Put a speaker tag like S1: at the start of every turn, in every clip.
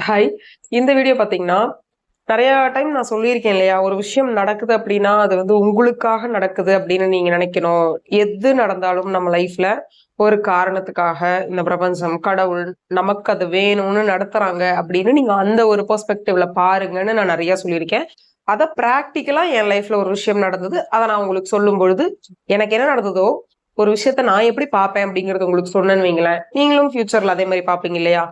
S1: Hi. இந்த video பார்த்தீங்கன்னா, நெறையா டைம் நான் சொல்லியிருக்கேன் இல்லையா? ஒரு விஷயம் நடக்குது அப்டின்னா, அது வந்து உங்களுக்காக நடக்குது அப்டின்னு நீங்க நெனைக்கணும். எது நடந்தாலும் நம்ம லைஃப்ல ஒரு காரணத்துக்காக இந்த பிரபஞ்சம், கடவுள் நமக்கு அது வேணும்னு நடத்துறாங்க அப்டின்னு நீங்க அந்த ஒரு பெர்ஸ்பெக்டிவ்ல பாருங்கன்னு நான் நெறையா சொல்லியிருக்கேன். அத பிராக்டிகலா என் லைஃப்ல ஒரு விஷயம் நடந்தது. அத நான் உங்களுக்கு சொல்லும்பொழுது, எனக்கு என்ன நடந்ததோ, ஒரு விஷயத்த நான் எப்படி பார்ப்பேன் அப்டிங்கிறத உங்களுக்கு சொன்னேன்னு வைங்களேன், நீங்களும் ஃபியூச்சர்ல அதே மாரி பார்ப்பீங்க இல்லையா?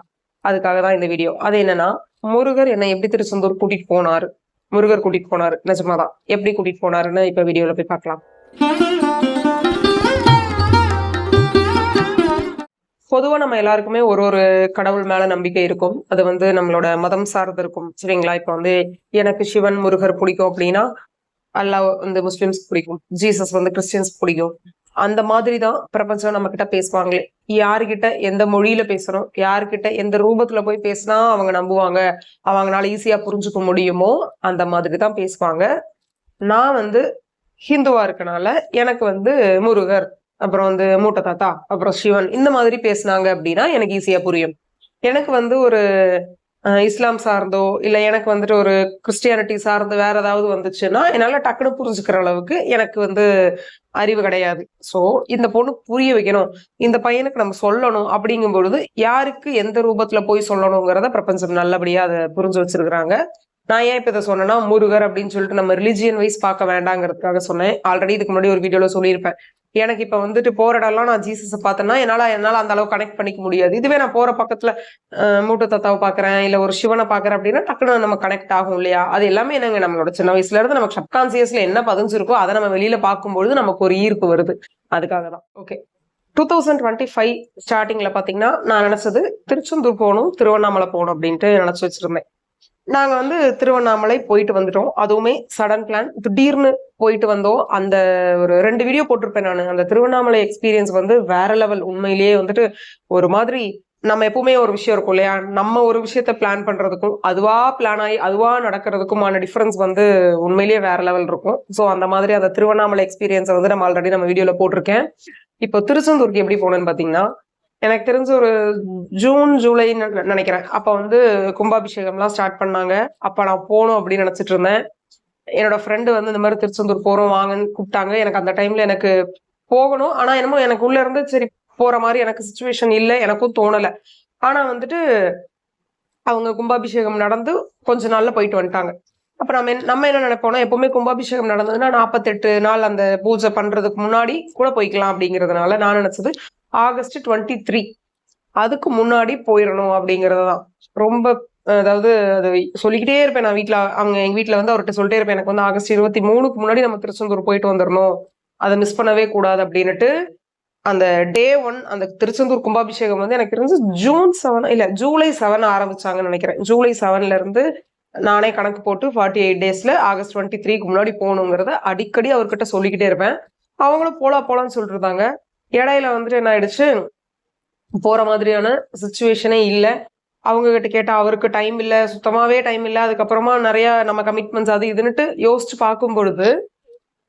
S1: அதுக்காக தான் இந்த வீடியோ. அது என்னன்னா, முருகர் என்னை எப்படி திருச்செந்தூர் கூட்டிட்டு போனாரு. முருகர் கூட்டிட்டு போனாரு. நிஜமாதான். எப்படி கூட்டிட்டு போனாருன்னு இப்ப வீடியோல போய் பார்க்கலாம். பொதுவா நம்ம எல்லாருக்குமே ஒரு ஒரு கடவுள் மேல நம்பிக்கை இருக்கும். அது வந்து நம்மளோட மதம் சார்ந்து இருக்கும். சரிங்களா? இப்ப வந்து எனக்கு சிவன், முருகர் பிடிக்கும் அப்படின்னா, அல்லாஹ் வந்து முஸ்லிம்ஸ்க்கு பிடிக்கும். ஜீசஸ் வந்து கிறிஸ்டியன்ஸ்க்கு பிடிக்கும். அந்த மாதிரி தான் பிரபஞ்சம் நம்ம கிட்ட பேசுவாங்களே. யாருகிட்ட எந்த மொழியில பேசணும், யாருகிட்ட எந்த ரூபத்துல போய் பேசினா அவங்க நம்புவாங்க, அவங்கனால ஈஸியா புரிஞ்சுக்க முடியுமோ, அந்த மாதிரி தான் பேசுவாங்க. நான் வந்து ஹிந்துவா இருக்கனால, எனக்கு வந்து முருகர், அப்புறம் வந்து மூட்ட தாத்தா, அப்புறம் சிவன் இந்த மாதிரி பேசுனாங்க அப்படின்னா எனக்கு ஈஸியா புரியும். எனக்கு வந்து ஒரு இஸ்லாம் சார்ந்தோ, இல்ல எனக்கு வந்துட்டு ஒரு கிறிஸ்டியானிட்டி சார்ந்து வேற ஏதாவது வந்துச்சுன்னா, என்னால டக்குனு புரிஞ்சுக்கிற அளவுக்கு எனக்கு வந்து அறிவு கிடையாது. சோ, இந்த பொண்ணுக்கு புரிய வைக்கணும். இந்த பையனுக்கு நம்ம சொல்லணும் அப்படிங்கும் பொழுது, யாருக்கு எந்த ரூபத்துல போய் சொல்லணுங்கிறத பிரபஞ்சம் நல்லபடியா அத புரிஞ்சு வச்சிருக்கிறாங்க. நான் ஏன் இப்ப இத சொன்னேன்னா, முருகர் அப்படின்னு சொல்லிட்டு நம்ம ரிலிஜியன் வைஸ் பார்க்க வேண்டாங்கிறதுக்காக சொன்னேன். ஆல்ரெடி இதுக்கு முன்னாடி ஒரு வீடியோல சொல்லியிருப்பேன். எனக்கு இப்ப வந்துட்டு போற இடம்லாம் நான் ஜீசஸ பார்த்தேன்னா, என்னால என்னால அந்த அளவுக்கு கனெக்ட் பண்ணிக்க முடியாது. இதுவே நான் போற பக்கத்துல மூட்டு தாத்தாவ பார்க்குறேன், இல்ல ஒரு சிவன பார்க்குறேன் அப்படின்னா, டக்குனு நம்ம கனெக்ட் ஆகும் இல்லையா? அது எல்லாமே என்னங்க நம்மளோட சின்ன வயசுல இருந்து நமக்கு சப்கான்சியஸ்ல என்ன பதிஞ்சிருக்கோ, அத நம்ம வெளியில பார்க்கும்பொழுது நமக்கு ஒரு ஈர்ப்பு வருது. அதுக்காக தான். ஓகே. 2025 ஸ்டார்ட்டிங்ல பார்த்தீங்கன்னா, நான் நெனச்சது திருச்செந்தூர் போணும், திருவண்ணாமலை போணும் அப்படின்ட்டு நெனச்சு வச்சிருந்தேன். நாங்க வந்து திருவண்ணாமலை போயிட்டு வந்துட்டோம். அதுவுமே சடன் பிளான். திடீர்னு போயிட்டு வந்தோம். அந்த ஒரு 2 வீடியோ போட்டிருப்பேன் நானு. அந்த திருவண்ணாமலை எக்ஸ்பீரியன்ஸ் வந்து வேற லெவல். உண்மையிலேயே வந்துட்டு ஒரு மாதிரி நம்ம எப்பவுமே ஒரு விஷயம் இருக்கும் இல்லையா? நம்ம ஒரு விஷயத்த பிளான் பண்றதுக்கும், அதுவா பிளான் ஆயி அதுவா நடக்கிறதுக்குமான டிஃபரன்ஸ் வந்து உண்மையிலேயே வேற லெவல் இருக்கும். ஸோ அந்த மாதிரி அந்த திருவண்ணாமலை எக்ஸ்பீரியன்ஸ வந்து நம்ம ஆல்ரெடி நம்ம வீடியோல போட்டிருக்கேன். இப்போ திருச்செந்தூருக்கு எப்படி போனேன்னு பார்த்தீங்கன்னா, எனக்கு தெரிஞ்சு ஒரு ஜூன், ஜூலைன்னு நினைக்கிறேன். அப்ப வந்து கும்பாபிஷேகம்லாம் ஸ்டார்ட் பண்ணாங்க. அப்ப நான் போணும் அப்படின்னு நினைச்சிட்டு இருந்தேன். என்னோட ஃப்ரெண்டு வந்து இந்த மாதிரி திருச்செந்தூர் போறோம் வாங்கன்னு கூப்பிட்டாங்க. எனக்கு அந்த டைம்ல எனக்கு போகணும். ஆனா என்னமோ எனக்கு உள்ள இருந்து சரி போற மாதிரி எனக்கு சிச்சுவேஷன் இல்ல. எனக்கும் தோணல. ஆனா வந்துட்டு அவங்க கும்பாபிஷேகம் நடந்து கொஞ்ச நாள்ல போயிட்டு வந்துட்டாங்க. அப்ப நம்ம என்ன நினைப்போம்னா, எப்பவுமே கும்பாபிஷேகம் நடந்ததுன்னா 48 நாள் அந்த பூஜை பண்றதுக்கு முன்னாடி கூட போய்க்கலாம் அப்படிங்கிறதுனால நான் நினைச்சது ஆகஸ்ட் 23 அதுக்கு முன்னாடி போயிடணும் அப்படிங்கிறது தான். ரொம்ப அதாவது அது சொல்லிக்கிட்டே இருப்பேன் நான் வீட்ல. எங்க வீட்ல வந்து அவர்ட்ட சொல்லிட்டே இருப்பேன். எனக்கு வந்து ஆகஸ்ட் 23க்கு முன்னாடி நம்ம திருச்செந்தூர் போயிட்டு வந்துரணும். அத மிஸ் பண்ணவே கூடாது அப்படின்னுட்டு, அந்த டே 1 அந்த திருச்செந்தூர் கும்பாபிஷேகம் வந்து எனக்கு தெரிஞ்சு ஜூன் 7 இல்ல ஜூலை 7 ஆரம்பிச்சாங்கன்னு நினைக்கிறேன். ஜூலை 7ல இருந்து நானே கணக்கு போட்டு 48 டேஸ்ல ஆகஸ்ட் 23க்கு முன்னாடி போகணுங்கிறத அடிக்கடி அவர்கிட்ட சொல்லிக்கிட்டே இருப்பேன். அவங்களும் போலாம்னு சொல்லிட்டு இருந்தாங்க. இடையில வந்துட்டு என்ன ஆயிடுச்சு, போற மாதிரியான சிச்சுவேஷனே இல்ல. அவங்க கிட்ட கேட்டா அவருக்கு டைம் இல்ல, சுத்தமாவே டைம் இல்ல. அதுக்கப்புறமா நெறைய நம்ம கமிட்மெண்ட்ஸ் அது இதுன்னுட்டு யோசிச்சு பார்க்கும் பொழுது,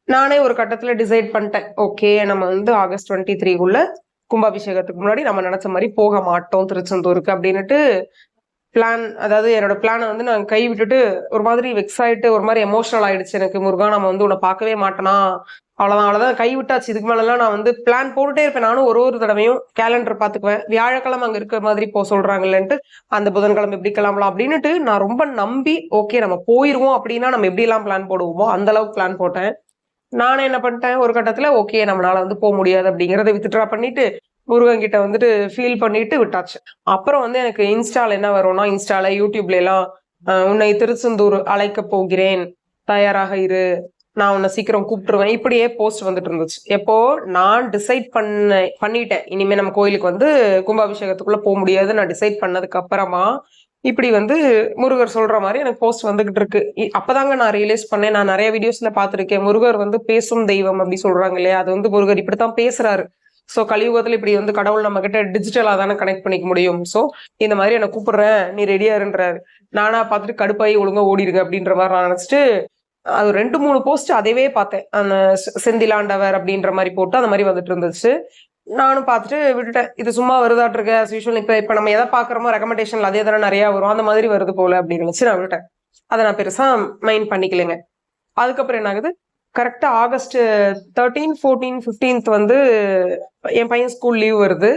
S1: நானே ஒரு கட்டத்துல டிசைட் பண்ணிட்டேன். ஓகே, நம்ம வந்து ஆகஸ்ட் 23க்குள்ள கும்பாபிஷேகத்துக்கு முன்னாடி நம்ம நெனச்ச மாரி போக மாட்டோம் திருச்செந்தூருக்கு அப்டின்னுட்டு அதாவது என்னோட பிளான வந்து நான் கை விட்டுட்டு ஒரு மாதிரி வெக்ஸ் ஆயிட்டு ஒரு மாதிரி எமோஷனல் ஆயிடுச்சு எனக்கு. முருகா நம்ம வந்து உன்னை பார்க்கவே மாட்டேனா, அவ்வளவுதான் கை விட்டாச்சு. இதுக்கு மேலாம் நான் வந்து பிளான் போட்டுட்டே இருப்பேன். நானும் ஒரு தடவையும் கேலண்டர் பாத்துக்குவேன். வியாழக்கிழமை அங்க இருக்கிற மாதிரி சொல்றாங்கல்லன்ட்டு அந்த புதன்கிழமை எப்படி கிளம்பலாம் அப்படின்னுட்டு நான் ரொம்ப நம்பி ஓகே நம்ம போயிருவோம் அப்படின்னா நம்ம எப்படி எல்லாம் பிளான் போடுவோமோ அந்த அளவுக்கு பிளான் போட்டேன். நானே என்ன பண்ணிட்டேன், ஒரு கட்டத்துல ஓகே நம்மளால வந்து போக முடியாது அப்படிங்கறத வித்ட்ரா பண்ணிட்டு முருகன் கிட்ட வந்துட்டு ஃபீல் பண்ணிட்டு விட்டாச்சு. அப்புறம் வந்து எனக்கு இன்ஸ்டால என்ன வரும்னா, இன்ஸ்டால யூடியூப்ல எல்லாம் உன்னை திருச்செந்தூர் அழைக்க போகிறேன், தயாராக இரு, நான் உன்னை சீக்கிரம் கூப்பிட்டுருவேன், இப்படியே போஸ்ட் வந்துட்டு இருந்துச்சு. எப்போ நான் டிசைட் பண்ணிட்டேன் இனிமே நம்ம கோயிலுக்கு வந்து கும்பாபிஷேகத்துக்குள்ள போக முடியாது நான் டிசைட் பண்ணதுக்கு அப்புறமா இப்படி வந்து முருகர் சொல்ற மாதிரி எனக்கு போஸ்ட் வந்துகிட்டு இருக்கு. அப்பதாங்க நான் ரியலைஸ் பண்ணேன். நான் நிறைய வீடியோஸ்ல பாத்திருக்கேன், முருகர் வந்து பேசும் தெய்வம் அப்படி சொல்றாங்க இல்லையா? அது வந்து முருகர் இப்படித்தான் பேசுறாரு. சோ கலியுகத்துல இப்படி வந்து கடவுள் நம்ம கிட்ட டிஜிட்டலா தானே கனெக்ட் பண்ணிக்க முடியும். சோ இந்த மாதிரி என்ன கூப்பிடுறேன், நீ ரெடியா இருன்றாரு. நானா பார்த்துட்டு கடுப்பாயி ஒழுங்கா ஓடிடுங்க அப்படின்ற மாதிரி நான் நினைச்சிட்டு அது 2-3 போஸ்ட் அதையவே பார்த்தேன். அந்த செந்திலாண்டவர் அப்படின்ற மாதிரி போட்டு அந்த மாதிரி வந்துட்டு இருந்துச்சு. நானும் பார்த்துட்டு விட்டுட்டேன். இது சும்மா வருதாட்டு இருக்கு as usual. இப்ப நம்ம எதை பாக்குறோமோ ரெக்கமெண்டேஷன்ல அதே தானே நிறைய வரும், அந்த மாதிரி வருது போல அப்படின்னு நினைச்சு நான் விட்டுட்டேன். அதை நான் பெருசா மைண்ட் பண்ணிக்கலைங்க. அதுக்கப்புறம் என்ன ஆகுது, கரெக்டா ஆகஸ்ட் 13, 14, 15 வந்து என் பையன் ஸ்கூல் லீவ் வருது.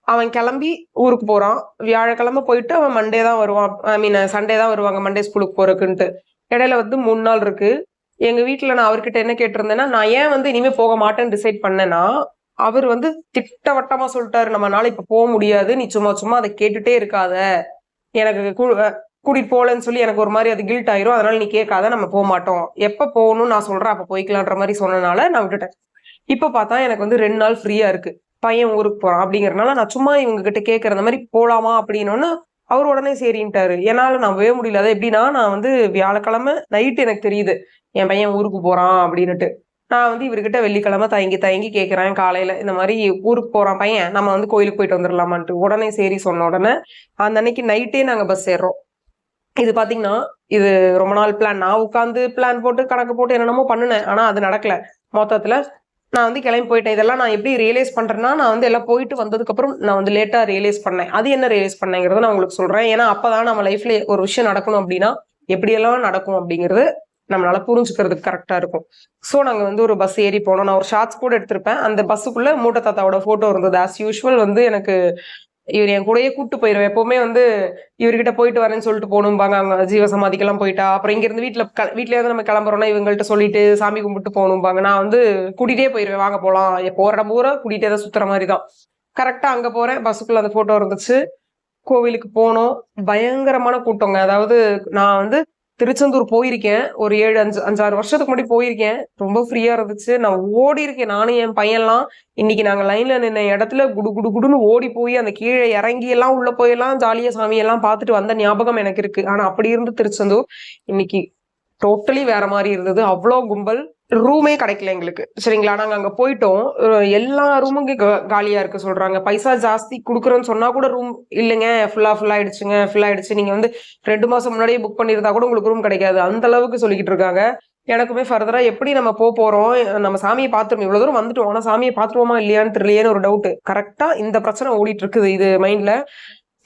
S1: அவன் கிளம்பி ஊருக்கு போறான். வியாழக்கிழமை போயிட்டு அவன் மண்டே தான் வருவான். ஐ மீன் சண்டே தான் வருவாங்க, மண்டே ஸ்கூலுக்கு போறதுக்குன்ட்டு. இடையில வந்து 3 நாள் இருக்கு. எங்க வீட்டுல நான் அவர்கிட்ட என்ன கேட்டிருந்தேன்னா, நான் ஏன் வந்து இனிமே போக மாட்டேன்னு டிசைட் பண்ணேன்னா, அவர் வந்து திட்டவட்டமா சொல்லிட்டாரு, நம்மளால இப்ப போக முடியாது, நீ சும்மா சும்மா அதை கேட்டுட்டே இருக்காத, எனக்கு கூட்டிட்டு போகலன்னு சொல்லி எனக்கு ஒரு மாதிரி அது கில்ட் ஆயிரும், அதனால நீ கேட்காத, நம்ம போக மாட்டோம், எப்ப போகணும்னு நான் சொல்றேன் அப்ப போய்க்கலான்ற மாதிரி சொன்னனால நான் விட்டுட்டேன். இப்ப பார்த்தா எனக்கு வந்து 2 நாள் ஃப்ரீயா இருக்கு, பையன் ஊருக்கு போறான் அப்படிங்கறதுனால நான் சும்மா இவங்க கிட்ட கேட்கற அந்த மாதிரி போலாமா அப்படின்னு அவர் உடனே சரின்ட்டாரு. என்னால நம்பவே முடியல. அது எப்படின்னா, நான் வந்து வியாழக்கிழமை நைட்டு எனக்கு தெரியுது என் பையன் ஊருக்கு போறான் அப்படின்னுட்டு. நான் வந்து இவர்கிட்ட வெள்ளிக்கிழமை தயங்கி கேட்கிறேன் காலையில, இந்த மாதிரி ஊருக்கு போறான் பையன், நம்ம வந்து கோயிலுக்கு போயிட்டு வந்துடலாமான்ட்டு. உடனே சரி சொன்ன உடனே அந்த அன்னைக்கு நைட்டே நாங்க பஸ் ஏறுறோம். இது பாத்தீங்கன்னா, இது ரொம்ப நாள் பிளான். நான் உட்காந்து பிளான் போட்டு கணக்கு போட்டு என்னென்னமோ பண்ணுனேன், ஆனா அது நடக்கல. மொத்தத்துல நான் வந்து கிளம்பி போயிட்டேன். இதெல்லாம் நான் எப்படி ரியலைஸ் பண்றேன்னா, நான் வந்து எல்லாம் போயிட்டு வந்ததுக்கு அப்புறம் நான் வந்து லேட்டா ரியலைஸ் பண்ணேன். அது என்ன ரியலைஸ் பண்ணேங்கிறத நான் உங்களுக்கு சொல்றேன். ஏன்னா அப்பதான் நம்ம லைஃப்ல ஒரு விஷயம் நடக்கணும் அப்படின்னா எப்படியெல்லாம் நடக்கும் அப்படிங்கிறது நம்மளால புரிஞ்சுக்கிறதுக்கு கரெக்டா இருக்கும். சோ நாங்க வந்து ஒரு பஸ் ஏறி போனோம். நான் ஒரு ஷார்ட்ஸ் கூட எடுத்திருப்பேன். அந்த பஸ்ஸுக்குள்ள மூட்டை தாத்தாவோட போட்டோ இருந்தது. ஆஸ் யூஷுவல் வந்து எனக்கு இவர் என் கூடயே கூட்டு போயிருவேன். எப்பவுமே வந்து இவர்கிட்ட போயிட்டு வரேன்னு சொல்லிட்டு போகணும்பாங்க, அங்க ஜீவசமாதிக்கெல்லாம் போயிட்டா. அப்புறம் இங்க இருந்து வீட்டுல இருந்து நம்ம கிளம்புறோம்னா இவங்கள்ட்ட சொல்லிட்டு சாமி கும்பிட்டு போகணும்பாங்க. நான் வந்து கூட்டிகிட்டே போயிருவேன், வாங்க போலாம், போற இடம் பூரா கூட்டிகிட்டே தான் சுத்துற மாதிரி தான். கரெக்டா அங்க போறேன், பஸ்ஸுக்குள்ள அந்த போட்டோ இருந்துச்சு. கோவிலுக்கு போனோம். பயங்கரமான கூட்டங்க. அதாவது நான் வந்து திருச்செந்தூர் போயிருக்கேன், ஒரு 5-6 வருஷத்துக்கு முன்னாடி போயிருக்கேன். ரொம்ப ஃப்ரீயா இருந்துச்சு. நான் ஓடி இருக்கேன், நானும் என் பையன்லாம். இன்னைக்கு நாங்க லைன்ல நின்ன இடத்துல குடு குடு குடுன்னு ஓடி போய் அந்த கீழே இறங்கி எல்லாம் உள்ள போயெல்லாம் ஜாலியா சாமியெல்லாம் பார்த்துட்டு வந்த ஞாபகம் எனக்கு இருக்கு. ஆனா அப்படி இருந்து திருச்செந்தூர் இன்னைக்கு டோட்டலி வேற மாதிரி இருந்தது. அவ்வளோ கும்பல். ரூமே கிடைக்கல எங்களுக்கு. சரிங்களா, நாங்க அங்க போயிட்டோம். எல்லா ரூமும் காலியா இருக்கு சொல்றாங்க. பைசா ஜாஸ்தி கொடுக்குறோன்னு சொன்னா கூட ரூம் இல்லைங்க, ஃபுல் ஆயிடுச்சு, நீங்க வந்து 2 மாசம் முன்னாடியே புக் பண்ணியிருந்தா கூட உங்களுக்கு ரூம் கிடைக்காது, அந்த அளவுக்கு சொல்லிக்கிட்டு இருக்காங்க. எனக்குமே ஃபர்தரா எப்படி நம்ம போறோம், நம்ம சாமியை பார்த்துருவோம், இவ்வளவு தூரம் வந்துட்டோம், ஆனா சாமியை பார்த்துருவோமா இல்லையான்னு தெரியலையேன்னு ஒரு டவுட். கரெக்டா இந்த பிரச்சனை ஓடிட்டு இருக்குது இது மைண்ட்ல.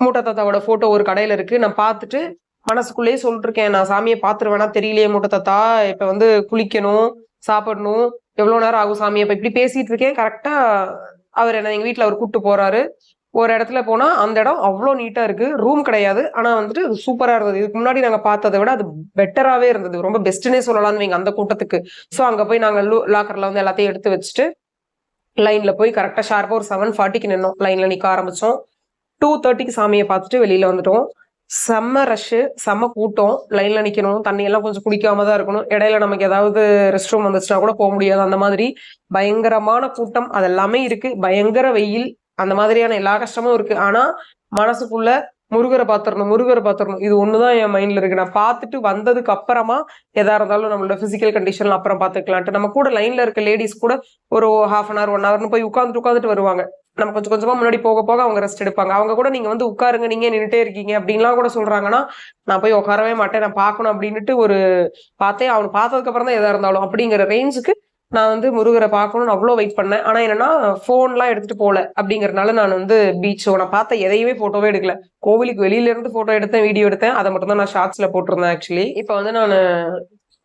S1: மூட்டை தாத்தாவோட போட்டோ ஒரு கடையில இருக்கு. நான் பார்த்துட்டு மனசுக்குள்ளேயே சொல்லிட்டு இருக்கேன், நான் சாமியை பார்த்துருவேனா தெரியலையே மூட்டை தாத்தா, இப்ப வந்து குளிக்கணும், சாப்பிடணும், எவ்வளவு நேரம் ஆகும் சாமி, அப்ப இப்படி பேசிட்டு இருக்கேன். கரெக்டா அவர் என்ன எங்க வீட்டுல அவர் கூப்பிட்டு போறாரு. ஒரு இடத்துல போனா அந்த இடம் அவ்வளவு நீட்டா இருக்கு. ரூம் கிடையாது, ஆனா வந்துட்டு சூப்பரா இருந்தது. இதுக்கு முன்னாடி நாங்க பார்த்ததை விட அது பெட்டராவே இருந்தது. ரொம்ப பெஸ்ட்னே சொல்லலாம்னு வைங்க அந்த கூட்டத்துக்கு. சோ அங்க போய் நாங்க லாக்கர்ல வந்து எல்லாத்தையும் எடுத்து வச்சுட்டு லைன்ல போய் கரெக்டா ஷார்ப்பா ஒரு 7:40க்கு நின்னோம். லைன்ல நிக்க ஆரம்பிச்சோம். 2:30க்கு சாமியை பார்த்துட்டு வெளியில வந்துட்டோம். செம்ம ரஷ்ஷு, செம்ம கூட்டம். லைன்ல நிக்கணும், தண்ணி எல்லாம் கொஞ்சம் குடிக்காம தான் இருக்கணும். இடையில நமக்கு ஏதாவது ரெஸ்ட் ரூம் வந்துச்சுன்னா கூட போக முடியாது. அந்த மாதிரி பயங்கரமான கூட்டம். அதெல்லாமே இருக்கு. பயங்கர வெயில், அந்த மாதிரியான எல்லா கஷ்டமும் இருக்கு. ஆனா மனசுக்குள்ள முருகரை பாத்துறணும் இது ஒண்ணுதான் என் மைண்ட்ல இருக்கு. நான் பார்த்துட்டு வந்ததுக்கு அப்புறமா எதா இருந்தாலும் நம்மளோட பிசிக்கல் கண்டிஷன்ல அப்புறம் பாத்துக்கலான்ட்டு நம்ம கூட லைன்ல இருக்க லேடிஸ் கூட ஒரு 1/2 hour 1 hourன்னு போய் உட்காந்துட்டு வருவாங்க. நம்ம கொஞ்சம் கொஞ்சமா முன்னாடி போக போக அவங்க ரெஸ்ட் எடுப்பாங்க. அவங்க கூட நீங்க வந்து உட்காருங்க, நீங்க நின்றுட்டே இருக்கீங்க அப்படின்லாம் கூட சொல்றாங்கன்னா நான் போய் உட்காரவே மாட்டேன், நான் பார்க்கணும் அப்படின்னுட்டு ஒரு பார்த்தேன். அவனு பார்த்ததுக்கு அப்புறம் தான் எதா இருந்தாலும் அப்படிங்கிற ரேஞ்சுக்கு நான் வந்து முருகரை பார்க்கணும்னு அவ்வளோ வெயிட் பண்ணேன். ஆனா என்னன்னா போன்லாம் எடுத்துட்டு போல அப்படிங்கறதுனால நான் வந்து பீச்சோ நான் பார்த்த எதையுமே போட்டோவே எடுக்கல. கோவிலுக்கு வெளியில இருந்து போட்டோ எடுத்தேன், வீடியோ எடுத்தேன். அதை மட்டும் தான் நான் ஷார்ட்ஸ்ல போட்டிருந்தேன். ஆக்சுவலி இப்ப வந்து நான்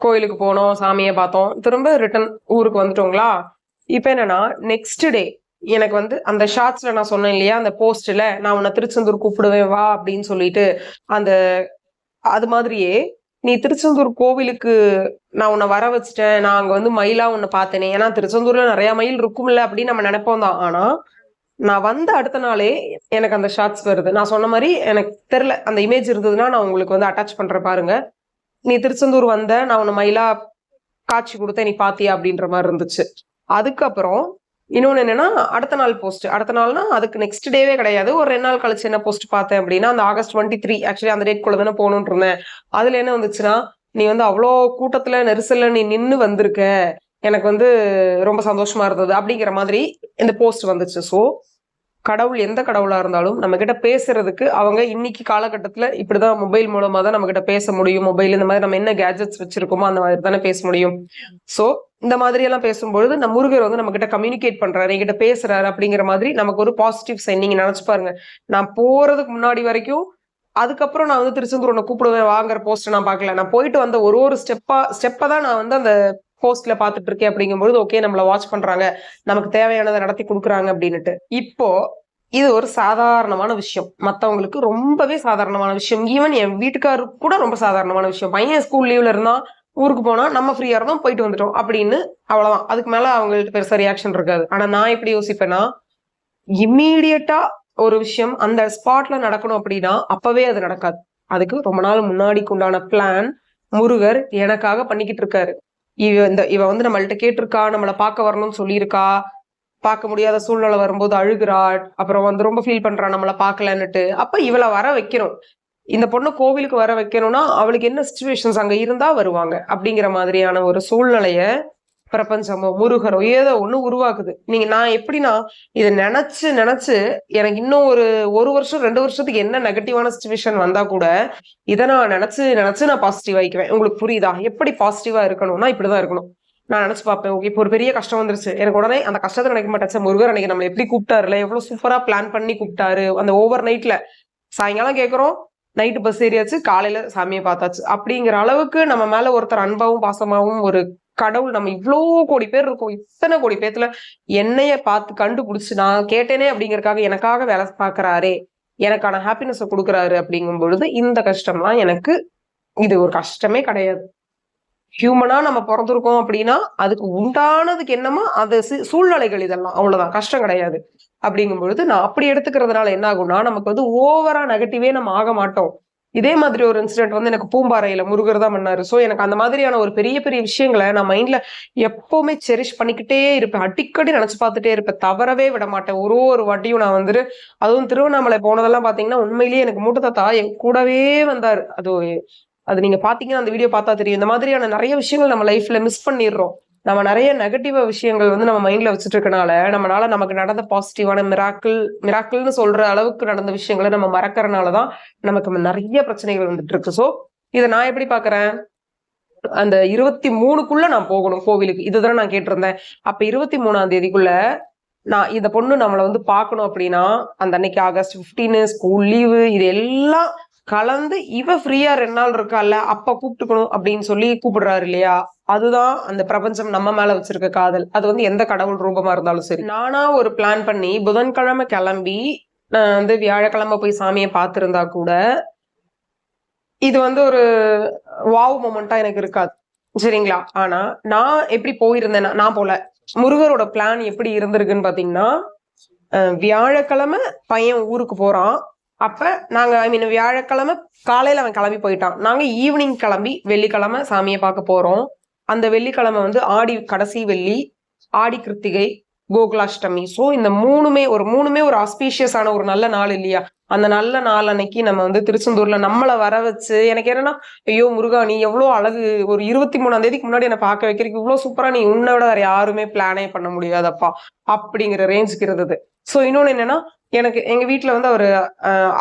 S1: கோயிலுக்கு போனோம், சாமியை பார்த்தோம், திரும்ப ரிட்டர்ன் ஊருக்கு வந்துட்டோங்களா. இப்ப என்னன்னா நெக்ஸ்ட் டே எனக்கு வந்து அந்த ஷார்ட்ஸ்ல நான் சொன்னேன் இல்லையா, அந்த போஸ்ட்ல நான் உன்னை திருச்செந்தூர் கூப்பிடுவேன் வா அப்படின்னு சொல்லிட்டு, அந்த அது மாதிரியே நீ திருச்செந்தூர் கோவிலுக்கு நான் உன்னை வர வச்சுட்டேன், நான் அங்க வந்து மயிலா உன்னை பார்த்தேனே. ஏன்னா திருச்செந்தூர்ல நிறைய மயில் இருக்கும்ல அப்படின்னு நம்ம நினைப்போம் தான். ஆனா நான் வந்த அடுத்த நாளே எனக்கு அந்த ஷார்ட்ஸ் வருது. நான் சொன்ன மாதிரி எனக்கு தெரியல, அந்த இமேஜ் இருந்ததுன்னா நான் உங்களுக்கு வந்து அட்டாச் பண்றேன் பாருங்க. நீ திருச்செந்தூர் வந்த, நான் உன்னை மயிலா காட்சி கொடுத்தேன், நீ பாத்தியா அப்படின்ற மாதிரி இருந்துச்சு. அதுக்கப்புறம் இன்னொன்னு என்னன்னா அடுத்த நாள் போஸ்ட், அடுத்த நாள்னா அதுக்கு நெக்ஸ்ட் டேவே கிடையாது, ஒரு 2 நாள் கழிச்சு என்ன போஸ்ட் பார்த்தேன் அப்படின்னா, அந்த August 23 ஆக்சுவலி அந்த டேட் குள்ள தானே போகணும்னு இருந்தேன். அதுல என்ன வந்துச்சுன்னா, நீ வந்து அவ்வளோ கூட்டத்துல நெரிசல்ல நீ நின்னு வந்திருக்க, எனக்கு வந்து ரொம்ப சந்தோஷமா இருந்தது அப்படிங்கிற மாதிரி இந்த போஸ்ட் வந்துச்சு. ஸோ கடவுள் எந்த கடவுளா இருந்தாலும் நம்ம கிட்ட பேசுறதுக்கு அவங்க இன்னைக்கு காலகட்டத்துல இப்படிதான் மொபைல் மூலமா தான் நம்ம கிட்ட பேச முடியும். மொபைல் இந்த மாதிரி நம்ம என்ன கேஜெட்ஸ் வச்சிருக்கோமோ அந்த மாதிரி தானே பேச முடியும். ஸோ இந்த மாதிரி எல்லாம் பேசும்பொழுது நம்ம முருகர் வந்து நம்ம கிட்ட கம்யூனிகேட் பண்றாரு, என்கிட்ட பேசுறாரு அப்படிங்கிற மாதிரி நமக்கு ஒரு பாசிட்டிவ் சைன். நீங்க நினைச்சு பாருங்க, நான் போறதுக்கு முன்னாடி வரைக்கும் அதுக்கப்புறம் நான் வந்து திருச்செந்தூர் உன்னை கூப்பிடுவேன் வாங்குற போஸ்ட் நான் பார்க்கல. நான் போயிட்டு வந்த ஒரு ஸ்டெப்பை தான் நான் வந்து அந்த போஸ்ட்ல பாத்துட்டு இருக்கேன். அப்படிங்கும்போது ஓகே, நம்மள வாட்ச் பண்றாங்க, நமக்கு தேவையானதை நடத்தி கொடுக்குறாங்க அப்படின்னுட்டு. இப்போ இது ஒரு சாதாரணமான விஷயம், மத்தவங்களுக்கு ரொம்பவே சாதாரணமான விஷயம். ஈவன் என் வீட்டுக்காரருக்கு கூட ரொம்ப சாதாரணமான விஷயம். பையன் ஸ்கூல் லீவ்ல இருந்தா ஊருக்கு போனா நம்ம ஃப்ரீயா இருந்தோம், போயிட்டு வந்துட்டோம் அப்படின்னு, அவ்வளவுதான். அதுக்கு மேல அவங்கள்ட்ட பெருசா ரியாக்ஷன் இருக்காது. ஆனா நான் எப்படி யோசிப்பேன்னா, இம்மீடியட்டா ஒரு விஷயம் அந்த ஸ்பாட்ல நடக்கணும் அப்படின்னா அப்பவே அது நடக்காது. அதுக்கு ரொம்ப நாள் முன்னாடிக்கு உண்டான பிளான் முருகர் எனக்காக பண்ணிக்கிட்டு இருக்காரு. இவ வந்து நம்மள்ட்ட கேட்டிருக்கா, நம்மளை பார்க்க வரணும்னு சொல்லியிருக்கா, பார்க்க முடியாத சூழ்நிலை வரும்போது அழுகிறா, அப்புறம் வந்து ரொம்ப ஃபீல் பண்றா நம்மளை பார்க்கலன்னுட்டு. அப்ப இவளை வர வைக்கணும். இந்த பொண்ணு கோவிலுக்கு வர வைக்கணும்னா அவளுக்கு என்ன சிச்சுவேஷன்ஸ் அங்க இருந்தா வருவாங்க அப்படிங்கிற மாதிரியான ஒரு சூழ்நிலைய பிரபஞ்சமோ முருகரோ ஏதோ ஒண்ணு உருவாக்குது. நான் எப்படின்னா, இதை நினைச்சு எனக்கு இன்னும் ஒரு வருஷம் 2 வருஷத்துக்கு என்ன நெகட்டிவான சிச்சுவேஷன் வந்தா கூட இதை நான் நினைச்சு நான் பாசிட்டிவ் ஆயிக்குவேன். உங்களுக்கு புரியுதா? எப்படி பாசிட்டிவா இருக்கணும்னா இப்படிதான் இருக்கணும். நான் நினைச்சு பார்ப்பேன், ஓகே இப்போ ஒரு பெரிய கஷ்டம் வந்துருச்சு, எனக்கு உடனே அந்த கஷ்டத்தை நினைக்க மாட்டேன், முருகர் அன்னைக்கு நம்மளை எப்படி கூப்பிட்டாருல, எவ்வளவு சூப்பரா பிளான் பண்ணி கூப்பிட்டாரு. அந்த ஓவர் நைட்ல சாயங்காலம் கேட்கிறோம், நைட்டு பஸ் ஏறியாச்சு, காலையில சாமியை பார்த்தாச்சு அப்படிங்கிற அளவுக்கு நம்ம மேல ஒருத்தர் அன்பாவும் பாசமாவும் ஒரு கடவுள், நம்ம இவ்வளோ கோடி பேர் இருக்கோம், இத்தனை கோடி பேத்துல என்னைய பார்த்து கண்டுபிடிச்சு நான் கேட்டேனே அப்படிங்கறக்காக எனக்காக வேலை பார்க்கறாரே, எனக்கான ஹாப்பினஸ் கொடுக்குறாரு அப்படிங்கும் பொழுது இந்த கஷ்டம்லாம் எனக்கு இது ஒரு கஷ்டமே கிடையாது. ஹியூமனா நம்ம பிறந்திருக்கோம் அப்படின்னா அதுக்கு உண்டானதுக்கு என்னமோ அது சூழ்நிலைகள், இதெல்லாம் அவ்வளவுதான், கஷ்டம் கிடையாது. அப்படிங்கும் பொழுது நான் அப்படி எடுத்துக்கிறதுனால என்ன ஆகும்னா, நமக்கு வந்து ஓவரா நெகட்டிவே நம்ம ஆக மாட்டோம். இதே மாதிரி ஒரு இன்சிடென்ட் வந்து எனக்கு பூம்பாறையில முருகர் தான் பண்ணாரு. சோ எனக்கு அந்த மாதிரியான ஒரு பெரிய பெரிய விஷயங்களை நான் மைண்ட்ல எப்பவுமே செரிஷ் பண்ணிக்கிட்டே இருப்பேன், அடிக்கடி நினைச்சு பார்த்துட்டே இருப்பேன், தவறவே விட மாட்டேன். ஒரு வாட்டியும் நான் வந்துட்டு, அதுவும் திருவண்ணாமலை போனதெல்லாம் பாத்தீங்கன்னா உண்மையிலேயே எனக்கு மூட்டு தாத்தா என் கூடவே வந்தாரு. அது நீங்க பாத்தீங்கன்னா அந்த வீடியோ பார்த்தா தெரியும். இந்த மாதிரியான நிறைய விஷயங்கள் நம்ம லைஃப்ல மிஸ் பண்ணிடுறோம். நம்ம நிறைய நெகட்டிவ் விஷயங்கள் வந்து நம்ம மைண்ட்ல வச்சுட்டு இருக்கனால நமக்கு நடந்த பாசிட்டிவான மிராக்கிள்னு சொல்ற அளவுக்கு நடந்த விஷயங்களை நம்ம மறக்கறனாலதான் நமக்கு நிறைய பிரச்சனைகள் வந்துட்டு இருக்கு. சோ இதை நான் எப்படி பாக்குறேன், அந்த 23க்குள்ள நான் போகணும் கோவிலுக்கு, இதுதான் நான் கேட்டிருந்தேன். அப்ப 23ஆம் தேதிக்குள்ள நான் இந்த பொண்ணு நம்மளை வந்து பார்க்கணும் அப்படின்னா, அந்த அன்னைக்கு ஆகஸ்ட் 15 ஸ்கூல் லீவு இது எல்லாம் கலந்து இவ ஃப்ரீயா 2 நாள் இருக்கால, அப்ப கூப்பிட்டுக்கணும் அப்படின்னு சொல்லி கூப்பிடுறாரு இல்லையா, அதுதான் அந்த பிரபஞ்சம் நம்ம மேல வச்சிருக்க காதல். அது வந்து எந்த கடவுள் ரூபமா இருந்தாலும் சரி. நானா ஒரு பிளான் பண்ணி புதன்கிழமை கிளம்பி நான் வந்து வியாழக்கிழமை போய் சாமியை பார்த்திருந்தா கூட இது வந்து ஒரு வாவ் மொமெண்டா எனக்கு இருக்காது, சரிங்களா? ஆனா நான் எப்படி போயிருந்தேன்னா, நான் போல முருகரோட பிளான் எப்படி இருந்திருக்குன்னு பாத்தீங்கன்னா, வியாழக்கிழமை பையன் ஊருக்கு போறான். அப்ப நாங்க வியாழக்கிழமை காலையில அவன் கிளம்பி போயிட்டான். நாங்க ஈவினிங் கிளம்பி வெள்ளிக்கிழமை சாமியை பார்க்க போறோம். அந்த வெள்ளிக்கிழமை வந்து ஆடி கடைசி வெள்ளி, ஆடி கிருத்திகை, கோகுலாஷ்டமி. சோ இந்த மூணுமே ஒரு ஆஸ்பீஷியஸான ஒரு நல்ல நாள் இல்லையா? அந்த நல்ல நாள் அன்னைக்கு நம்ம வந்து திருச்செந்தூர்ல நம்மளை வர வச்சு, எனக்கு என்னன்னா, ஐயோ முருகா நீ எவ்வளவு அழகு, ஒரு 23ஆம் தேதிக்கு முன்னாடி என்ன பார்க்க வைக்கிறதுக்கு இவ்வளவு சூப்பரா, நீ உன்னோட வேற யாருமே பிளானே பண்ண முடியாதப்பா அப்படிங்கிற ரேஞ்சுக்கு இருந்தது. சோ இன்னொன்னு என்னன்னா, எனக்கு எங்க வீட்டுல வந்து அவரு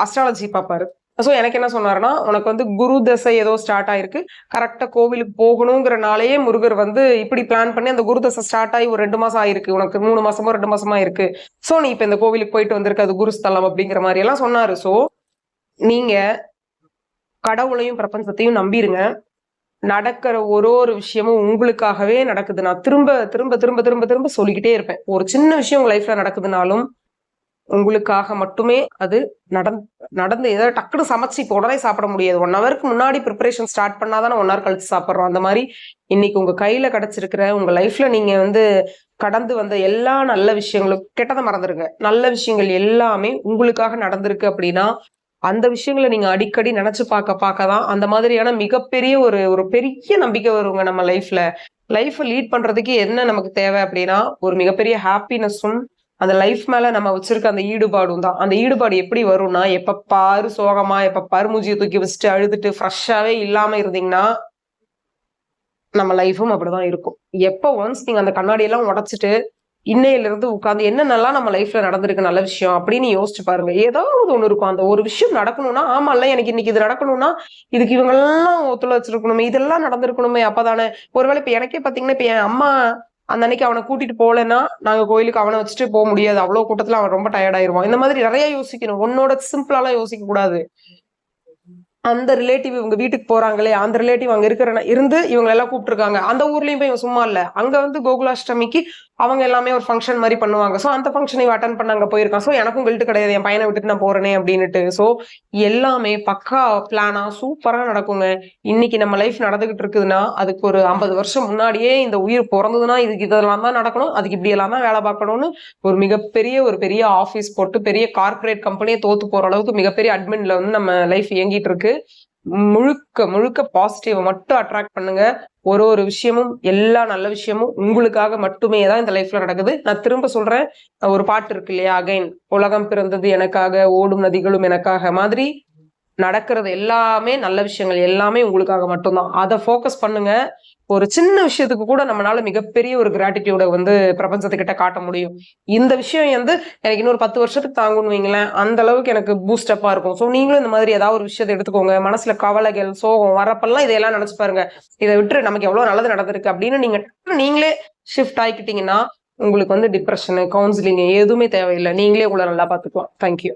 S1: அஸ்ட்ராலஜி பார்ப்பாரு. சோ எனக்கு என்ன சொன்னாருன்னா, உனக்கு வந்து குரு தசை ஏதோ ஸ்டார்ட் ஆயிருக்கு, கரெக்டா கோவிலுக்கு போகணுங்கிறனாலேயே முருகர் வந்து இப்படி பிளான் பண்ணி அந்த குரு தசை ஸ்டார்ட் ஆகி ஒரு 2 மாசம் ஆயிருக்கு, உனக்கு 3 மாசமோ 2 மாசமா இருக்கு, சோ நீ இப்ப இந்த கோவிலுக்கு போயிட்டு வந்திருக்கு, அது குருஸ்தலம் அப்படிங்கிற மாதிரி எல்லாம் சொன்னாரு. சோ நீங்க கடவுளையும் பிரபஞ்சத்தையும் நம்பிருங்க. நடக்கிற ஒரு விஷயமும் உங்களுக்காகவே நடக்குது. நான் திரும்ப திரும்ப திரும்ப திரும்ப திரும்ப சொல்லிக்கிட்டே இருப்பேன், ஒரு சின்ன விஷயம் உங்க லைஃப்ல நடக்குதுனாலும் உங்களுக்காக மட்டுமே அது நடந்து ஏதாவது டக்குனு சமைச்சு இப்போ உடனே சாப்பிட முடியாது. 1 ஹவருக்கு முன்னாடி ப்ரிப்பரேஷன் ஸ்டார்ட் பண்ணாதானே 1 ஹவர் கழிச்சு சாப்பிட்றோம். அந்த மாதிரி இன்னைக்கு உங்க கையில கிடைச்சிருக்கிற உங்க லைஃப்ல நீங்க வந்து கடந்து வந்த எல்லா நல்ல விஷயங்களும், கெட்டதை மறந்துருங்க, நல்ல விஷயங்கள் எல்லாமே உங்களுக்காக நடந்திருக்கு அப்படின்னா அந்த விஷயங்களை நீங்க அடிக்கடி நினைச்சு பார்க்கதான் அந்த மாதிரியான மிகப்பெரிய ஒரு பெரிய நம்பிக்கை வருங்க நம்ம லைஃப் லீட் பண்றதுக்கு. என்ன நமக்கு தேவை அப்படின்னா ஒரு மிகப்பெரிய ஹாப்பினஸும் அந்த லைஃப் மேல நம்ம வச்சிருக்க அந்த ஈடுபாடும் தான். அந்த ஈடுபாடு எப்படி வரும்னா, எப்ப பாரு சோகமா, எப்ப பாரு மூஞ்சியை தூக்கி வச்சுட்டு அழுதுட்டு ஃப்ரெஷ்ஷாவே இல்லாம இருந்தீங்கன்னா நம்ம லைஃபும் அப்படிதான் இருக்கும். எப்ப ஒன்ஸ் நீங்க அந்த கண்ணாடி எல்லாம் உடைச்சிட்டு இன்னையில இருந்து உட்கார்ந்து என்னென்னலாம் நம்ம லைஃப்ல நடந்திருக்கு நல்ல விஷயம் அப்படின்னு யோசிச்சு பாருங்க. ஏதாவது ஒண்ணு இருக்கும். அந்த ஒரு விஷயம் நடக்கணும்னா, ஆமால்ல எனக்கு இன்னைக்கு இது நடக்கணும்னா, இதுக்கு இவங்கெல்லாம் ஒத்துழைச்சிருக்கணுமே, இதெல்லாம் நடந்திருக்கணுமே அப்பதானே. ஒருவேளை இப்ப எனக்கே பாத்தீங்கன்னா, இப்ப என் அம்மா அந்த அன்னைக்கு அவனை கூட்டிட்டு போகலன்னா, நாங்க கோயிலுக்கு அவனை வச்சுட்டு போக முடியாது. அவ்வளவு கூட்டத்துல அவன் ரொம்ப டயர்ட் ஆயிருவான். இந்த மாதிரி நிறைய யோசிக்கணும். உன்னோட சிம்பிளாலாம் யோசிக்க கூடாது. அந்த ரிலேட்டிவ் இவங்க வீட்டுக்கு போறாங்களே, அந்த ரிலேட்டிவ் அங்க இருந்து இவங்க எல்லாம் கூப்பிட்டுருக்காங்க. அந்த ஊர்லயும் போய் இவன் சும்மா இல்ல. அங்க வந்து கோகுலாஷ்டமிக்கு அவங்க எல்லாமே ஒரு ஃபங்க்ஷன் மாதிரி பண்ணுவாங்க. சோ அந்த ஃபங்க்ஷனை அட்டன் பண்ண அங்க போயிருக்கான். சோ எனக்கும் கில்ட் கிடையாது. என் பையனை விட்டுட்டு நான் போறேனே அப்படின்னுட்டு. சோ எல்லாமே பக்கா பிளானா சூப்பரா நடக்குங்க. இன்னைக்கு நம்ம லைஃப் நடந்துகிட்டு இருக்குதுன்னா, அதுக்கு ஒரு 50 வருஷம் முன்னாடியே இந்த உயிர் பிறந்ததுன்னா, இதுக்கு இதெல்லாம் தான் நடக்கணும். அதுக்கு இப்படி எல்லாம் தான் வேலை பார்க்கணும்னு ஒரு பெரிய ஆபீஸ் போட்டு பெரிய கார்ப்பரேட் கம்பெனியே தோத்து போற அளவுக்கு மிகப்பெரிய அட்மின்ல வந்து நம்ம லைஃப் இயங்கிட்டு இருக்கு. முழுக்க முழுக்க பாசிட்டிவ் மட்டும் அட்ராக்ட் பண்ணுங்க. ஒரு விஷயமும் எல்லா நல்ல விஷயமும் உங்களுக்காக மட்டுமே தான் இந்த லைஃப்ல நடக்குது. நான் திரும்ப சொல்றேன். ஒரு பாட்டு இருக்கு இல்லையா, அகைன் உலகம் பிறந்தது எனக்காக, ஓடும் நதிகளும் எனக்காக மாதிரி நடக்கிறது எல்லாமே நல்ல விஷயங்கள் எல்லாமே உங்களுக்காக மட்டும்தான். அதை ஃபோக்கஸ் பண்ணுங்க. ஒரு சின்ன விஷயத்துக்கு கூட நம்மளால மிகப்பெரிய ஒரு கிராட்டிடியூட வந்து பிரபஞ்சத்துக்கிட்ட காட்ட முடியும். இந்த விஷயம் வந்து எனக்கு இன்னொரு 10 வருஷத்துக்கு தாங்கும்னு வைங்களேன், அந்த அளவுக்கு எனக்கு பூஸ்டப்பா இருக்கும். ஸோ நீங்களும் இந்த மாதிரி ஏதாவது ஒரு விஷயத்தை எடுத்துக்கோங்க. மனசுல கவலைகள், சோகம் வரப்பெல்லாம் இதையெல்லாம் நினைச்சு பாருங்க. இதை விட்டு நமக்கு எவ்வளவு நல்லது நடந்திருக்கு அப்படின்னு நீங்களே ஷிஃப்ட் ஆகிக்கிட்டீங்கன்னா, உங்களுக்கு வந்து டிப்ரெஷன், கவுன்சிலிங் எதுவுமே தேவையில்லை. நீங்களே உங்களை நல்லா பார்த்துக்கலாம். தேங்க்யூ.